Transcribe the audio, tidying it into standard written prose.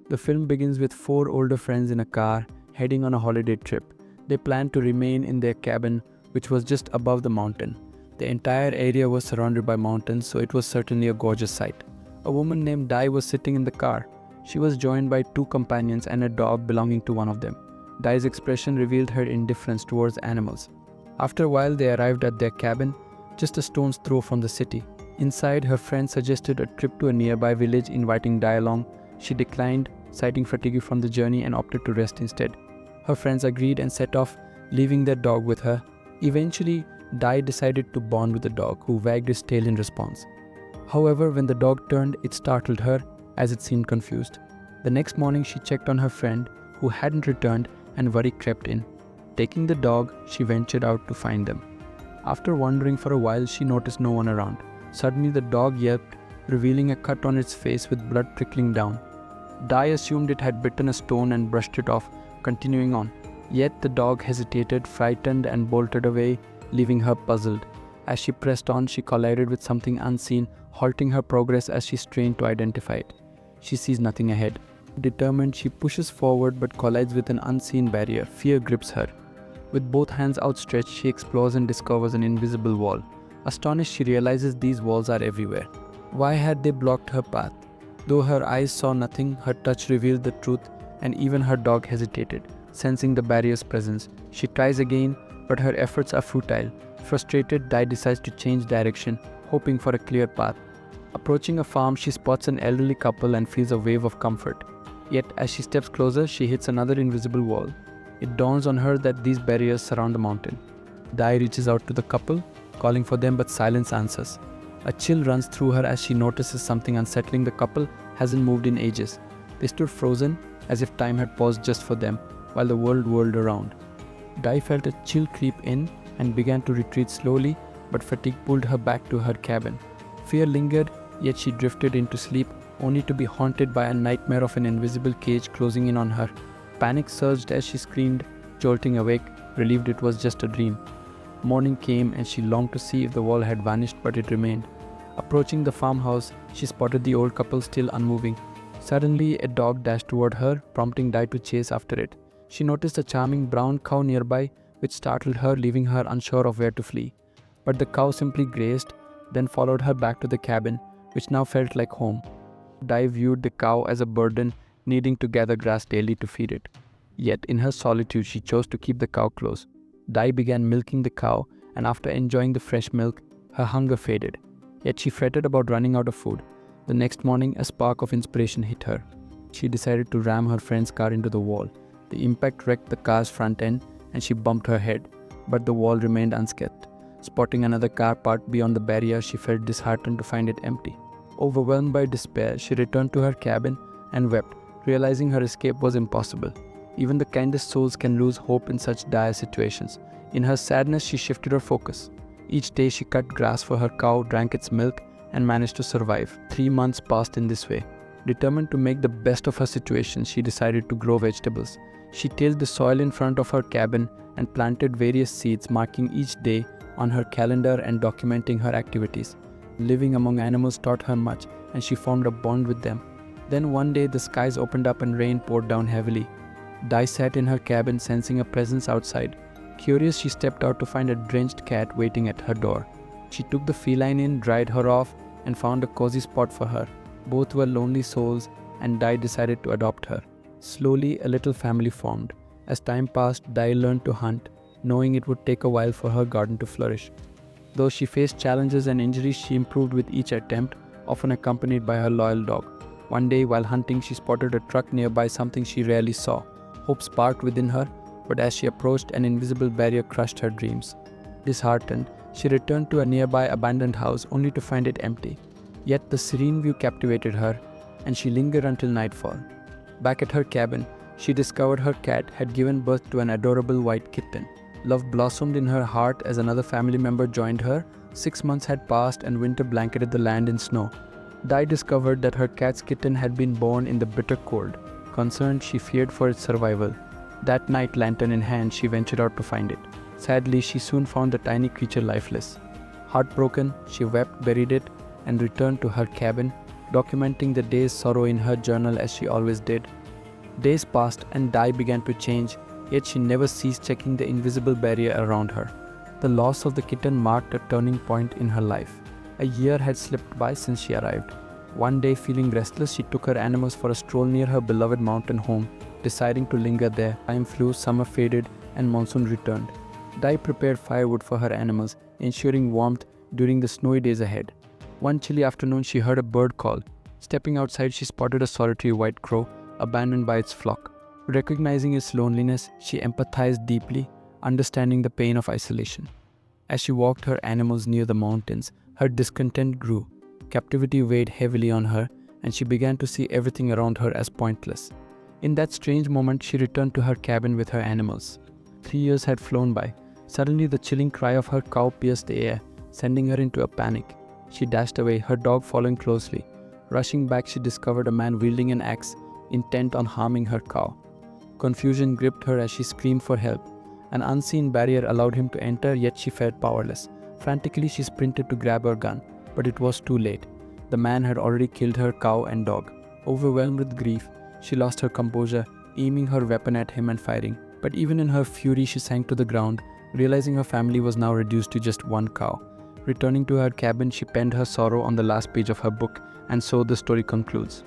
The film begins with four older friends in a car heading on a holiday trip. They planned to remain in their cabin, which was just above the mountain. The entire area was surrounded by mountains, so it was certainly a gorgeous sight. A woman named Dai was sitting in the car. She was joined by two companions and a dog belonging to one of them. Dai's expression revealed her indifference towards animals. After a while, they arrived at their cabin, just a stone's throw from the city. Inside, her friend suggested a trip to a nearby village, inviting Dai along. She declined, citing fatigue from the journey, and opted to rest instead. Her friends agreed and set off, leaving their dog with her. Eventually, Dai decided to bond with the dog, who wagged his tail in response. However, when the dog turned, it startled her, as it seemed confused. The next morning, she checked on her friend, who hadn't returned, and worry crept in. Taking the dog, she ventured out to find them. After wandering for a while, she noticed no one around. Suddenly, the dog yelped, revealing a cut on its face with blood trickling down. Dai assumed it had bitten a stone and brushed it off, continuing on. Yet the dog hesitated, frightened, and bolted away, leaving her puzzled. As she pressed on, she collided with something unseen, halting her progress as she strained to identify it. She sees nothing ahead. Determined, she pushes forward but collides with an unseen barrier. Fear grips her. With both hands outstretched, she explores and discovers an invisible wall. Astonished, she realizes these walls are everywhere. Why had they blocked her path? Though her eyes saw nothing, her touch revealed the truth, and even her dog hesitated, sensing the barrier's presence. She tries again, but her efforts are futile. Frustrated, Dai decides to change direction, hoping for a clear path. Approaching a farm, she spots an elderly couple and feels a wave of comfort. Yet, as she steps closer, she hits another invisible wall. It dawns on her that these barriers surround the mountain. Dai reaches out to the couple, calling for them, but silence answers. A chill runs through her as she notices something unsettling. The couple hasn't moved in ages. They stood frozen, as if time had paused just for them, while the world whirled around. Dai felt a chill creep in and began to retreat slowly, but fatigue pulled her back to her cabin. Fear lingered, yet she drifted into sleep, only to be haunted by a nightmare of an invisible cage closing in on her. Panic surged as she screamed, jolting awake, relieved it was just a dream. Morning came and she longed to see if the wall had vanished, but it remained. Approaching the farmhouse, she spotted the old couple still unmoving. Suddenly, a dog dashed toward her, prompting Dai to chase after it. She noticed a charming brown cow nearby, which startled her, leaving her unsure of where to flee. But the cow simply grazed, then followed her back to the cabin, which now felt like home. Dai viewed the cow as a burden, needing to gather grass daily to feed it. Yet, in her solitude, she chose to keep the cow close. Dai began milking the cow, and after enjoying the fresh milk, her hunger faded. Yet she fretted about running out of food. The next morning, a spark of inspiration hit her. She decided to ram her friend's car into the wall. The impact wrecked the car's front end, and she bumped her head, but the wall remained unscathed. Spotting another car parked beyond the barrier, she felt disheartened to find it empty. Overwhelmed by despair, she returned to her cabin and wept, realizing her escape was impossible. Even the kindest souls can lose hope in such dire situations. In her sadness, she shifted her focus. Each day she cut grass for her cow, drank its milk, and managed to survive. 3 months passed in this way. Determined to make the best of her situation, she decided to grow vegetables. She tilled the soil in front of her cabin and planted various seeds, marking each day on her calendar and documenting her activities. Living among animals taught her much, and she formed a bond with them. Then one day the skies opened up and rain poured down heavily. Dai sat in her cabin, sensing a presence outside. Curious, she stepped out to find a drenched cat waiting at her door. She took the feline in, dried her off, and found a cozy spot for her. Both were lonely souls, and Dai decided to adopt her. Slowly, a little family formed. As time passed, Dai learned to hunt, knowing it would take a while for her garden to flourish. Though she faced challenges and injuries, she improved with each attempt, often accompanied by her loyal dog. One day, while hunting, she spotted a truck nearby, something she rarely saw. Hope sparked within her, but as she approached, an invisible barrier crushed her dreams. Disheartened, she returned to a nearby abandoned house only to find it empty. Yet the serene view captivated her, and she lingered until nightfall. Back at her cabin, she discovered her cat had given birth to an adorable white kitten. Love blossomed in her heart as another family member joined her. 6 months had passed and winter blanketed the land in snow. Dai discovered that her cat's kitten had been born in the bitter cold. Concerned, she feared for its survival. That night, lantern in hand, she ventured out to find it. Sadly, she soon found the tiny creature lifeless. Heartbroken, she wept, buried it, and returned to her cabin, documenting the day's sorrow in her journal as she always did. Days passed and Dai began to change, yet she never ceased checking the invisible barrier around her. The loss of the kitten marked a turning point in her life. A year had slipped by since she arrived. One day, feeling restless, she took her animals for a stroll near her beloved mountain home, deciding to linger there. Time flew, summer faded, and monsoon returned. Dai prepared firewood for her animals, ensuring warmth during the snowy days ahead. One chilly afternoon, she heard a bird call. Stepping outside, she spotted a solitary white crow, abandoned by its flock. Recognizing its loneliness, she empathized deeply, understanding the pain of isolation. As she walked her animals near the mountains, her discontent grew. Captivity weighed heavily on her, and she began to see everything around her as pointless. In that strange moment, she returned to her cabin with her animals. 3 years had flown by. Suddenly, the chilling cry of her cow pierced the air, sending her into a panic. She dashed away, her dog following closely. Rushing back, she discovered a man wielding an axe, intent on harming her cow. Confusion gripped her as she screamed for help. An unseen barrier allowed him to enter, yet she felt powerless. Frantically, she sprinted to grab her gun, but it was too late. The man had already killed her cow and dog. Overwhelmed with grief, she lost her composure, aiming her weapon at him and firing. But even in her fury, she sank to the ground, realizing her family was now reduced to just one cow. Returning to her cabin, she penned her sorrow on the last page of her book, and so the story concludes.